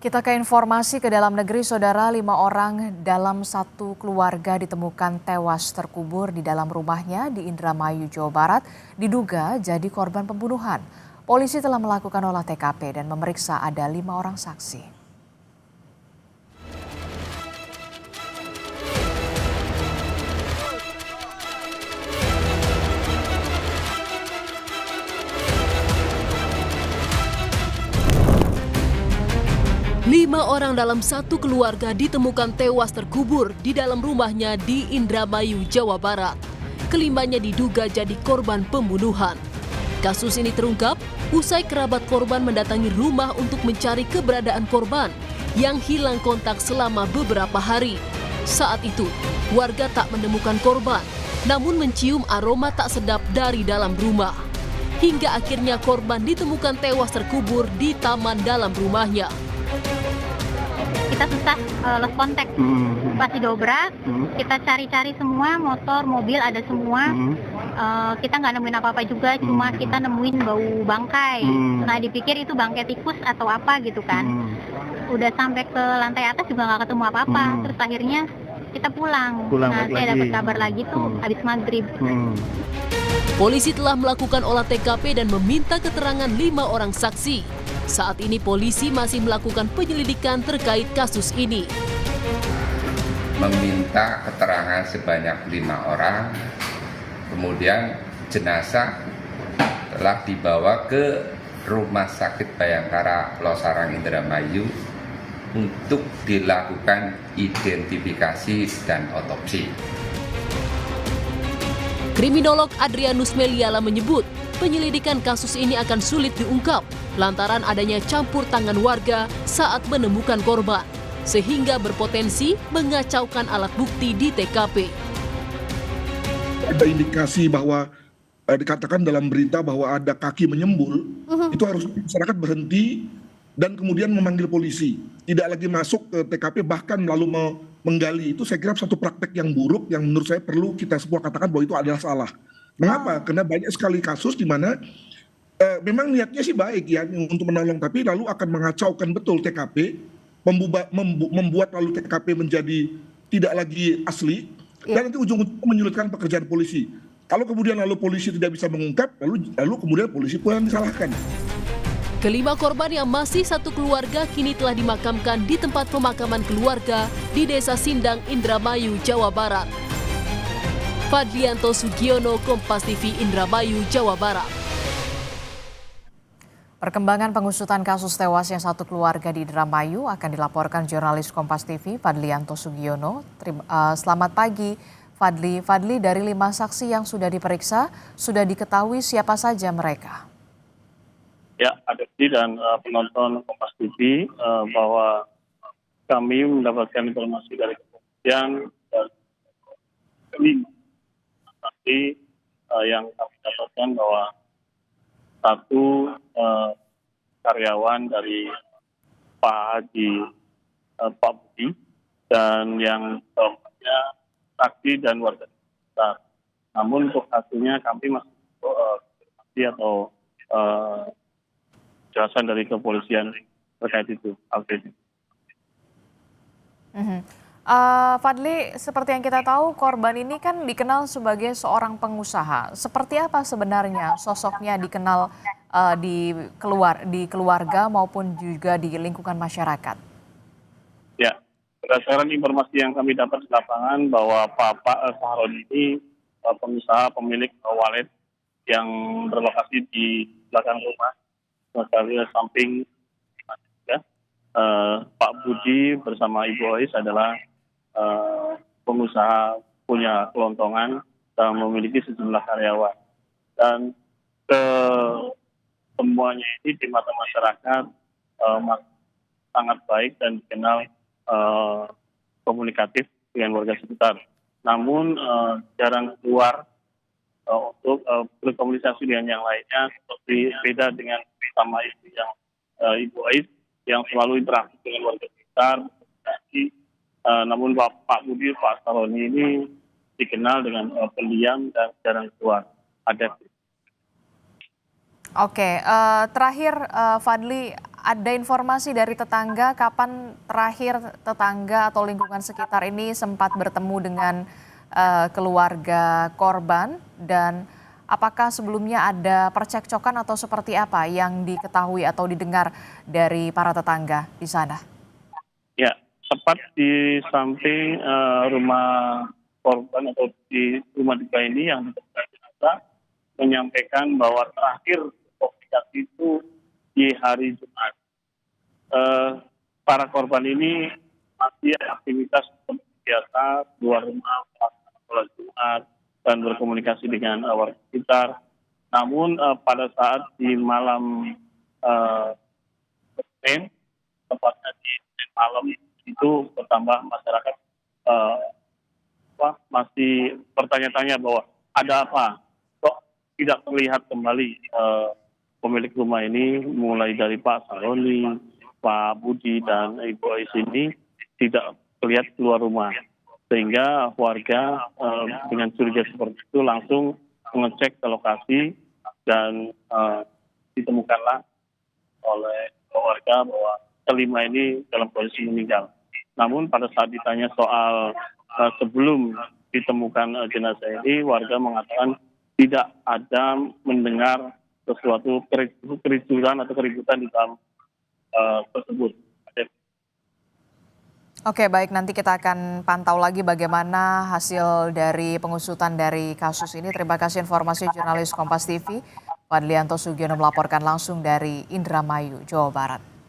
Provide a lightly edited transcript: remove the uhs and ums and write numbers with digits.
Kita ke informasi ke dalam negeri, saudara. 5 orang dalam satu keluarga ditemukan tewas terkubur di dalam rumahnya di Indramayu, Jawa Barat, diduga jadi korban pembunuhan. Polisi telah melakukan olah TKP dan memeriksa ada 5 orang saksi. 5 orang dalam satu keluarga ditemukan tewas terkubur di dalam rumahnya di Indramayu, Jawa Barat. Kelimanya diduga jadi korban pembunuhan. Kasus ini terungkap usai kerabat korban mendatangi rumah untuk mencari keberadaan korban yang hilang kontak selama beberapa hari. Saat itu, warga tak menemukan korban, namun mencium aroma tak sedap dari dalam rumah. Hingga akhirnya korban ditemukan tewas terkubur di taman dalam rumahnya. Kita susah lost kontak, pas didobrak, kita cari-cari semua, motor, mobil ada semua, kita nggak nemuin apa-apa juga, cuma kita nemuin bau bangkai. Nah dipikir itu bangkai tikus atau apa gitu kan. Udah sampai ke lantai atas juga nggak ketemu apa-apa, terus akhirnya kita pulang. Nah saya dapat kabar lagi tuh habis maghrib. Polisi telah melakukan olah TKP dan meminta keterangan 5 orang saksi. Saat ini polisi masih melakukan penyelidikan terkait kasus ini. Meminta keterangan sebanyak 5 orang, kemudian jenazah telah dibawa ke Rumah Sakit Bayangkara Losarang Indramayu untuk dilakukan identifikasi dan otopsi. Kriminolog Adrianus Meliala menyebut penyelidikan kasus ini akan sulit diungkap lantaran adanya campur tangan warga saat menemukan korban, sehingga berpotensi mengacaukan alat bukti di TKP. Ada indikasi bahwa dikatakan dalam berita bahwa ada kaki menyembul, itu harus masyarakat berhenti dan kemudian memanggil polisi. Tidak lagi masuk ke TKP bahkan lalu menggali. Itu saya kira satu praktek yang buruk yang menurut saya perlu kita semua katakan bahwa itu adalah salah. Mengapa? Karena banyak sekali kasus di mana memang niatnya sih baik ya untuk menolong, tapi lalu akan mengacaukan betul TKP, membuat lalu TKP menjadi tidak lagi asli, dan nanti ujung-ujungnya menyulitkan pekerjaan polisi. Kalau kemudian lalu polisi tidak bisa mengungkap, lalu kemudian polisi pun yang disalahkan. Kelima korban yang masih satu keluarga kini telah dimakamkan di tempat pemakaman keluarga di Desa Sindang, Indramayu, Jawa Barat. Fadlianto Sugiono, Kompas TV, Indramayu, Jawa Barat. Perkembangan pengusutan kasus tewasnya satu keluarga di Indramayu akan dilaporkan jurnalis Kompas TV Fadlianto Sugiono. Selamat pagi Fadli. Fadli, dari 5 saksi yang sudah diperiksa, sudah diketahui siapa saja mereka? Ya, Adepti dan penonton Kompas TV, bahwa kami mendapatkan informasi dari kepolisian dan saksi yang kami dapatkan bahwa satu karyawan dari Pak Budi dan yang keempatnya saksi dan warga sekitar. Namun untuk hasilnya kami masih konfirmasi atau jelasan dari kepolisian terkait itu. Fadli, seperti yang kita tahu, korban ini kan dikenal sebagai seorang pengusaha. Seperti apa sebenarnya sosoknya dikenal di keluarga maupun juga di lingkungan masyarakat? Ya, berdasarkan informasi yang kami dapat di lapangan bahwa Pak Sahroni ini pengusaha pemilik walet yang berlokasi di belakang rumah, sekali samping. Pak Budi bersama Ibu Ois adalah pengusaha punya kelontongan dan memiliki sejumlah karyawan, dan semuanya ini di mata masyarakat sangat baik dan dikenal komunikatif dengan warga sekitar. Namun jarang keluar untuk berkomunikasi dengan yang lainnya, seperti beda dengan sama istri yang Ibu Ois yang selalu interaksi dengan warga sekitar. Namun Pak Budi, Pak Sahroni ini dikenal dengan pendiam dan jarang keluar. Oke, terakhir Fadli, ada informasi dari tetangga kapan terakhir tetangga atau lingkungan sekitar ini sempat bertemu dengan keluarga korban, dan apakah sebelumnya ada percekcokan atau seperti apa yang diketahui atau didengar dari para tetangga di sana? Ya, tepat di samping rumah korban atau di rumah duka ini yang ditemukan jenazah menyampaikan bahwa terakhir komunikasi itu di hari Jumat. Para korban ini masih aktivitas seperti biasa, keluar rumah, melaksanakan sholat Jumat, dan berkomunikasi dengan warga sekitar. Namun pada saat di malam Senin, tepatnya di Senin malam itu bertambah masyarakat masih bertanya-tanya bahwa ada apa, kok tidak terlihat kembali pemilik rumah ini, mulai dari Pak Saroni, Pak Budi, dan Ibu Ais ini tidak terlihat keluar rumah. Sehingga warga dengan curiga seperti itu langsung mengecek ke lokasi dan ditemukanlah oleh warga bahwa kelima ini dalam kondisi meninggal. Namun pada saat ditanya soal sebelum ditemukan jenazah ini, warga mengatakan tidak ada mendengar sesuatu kericuhan atau keributan di dalam tersebut. Oke, baik, nanti kita akan pantau lagi bagaimana hasil dari pengusutan dari kasus ini. Terima kasih informasi jurnalis Kompas TV, Fadlianto Sugiono melaporkan langsung dari Indramayu, Jawa Barat.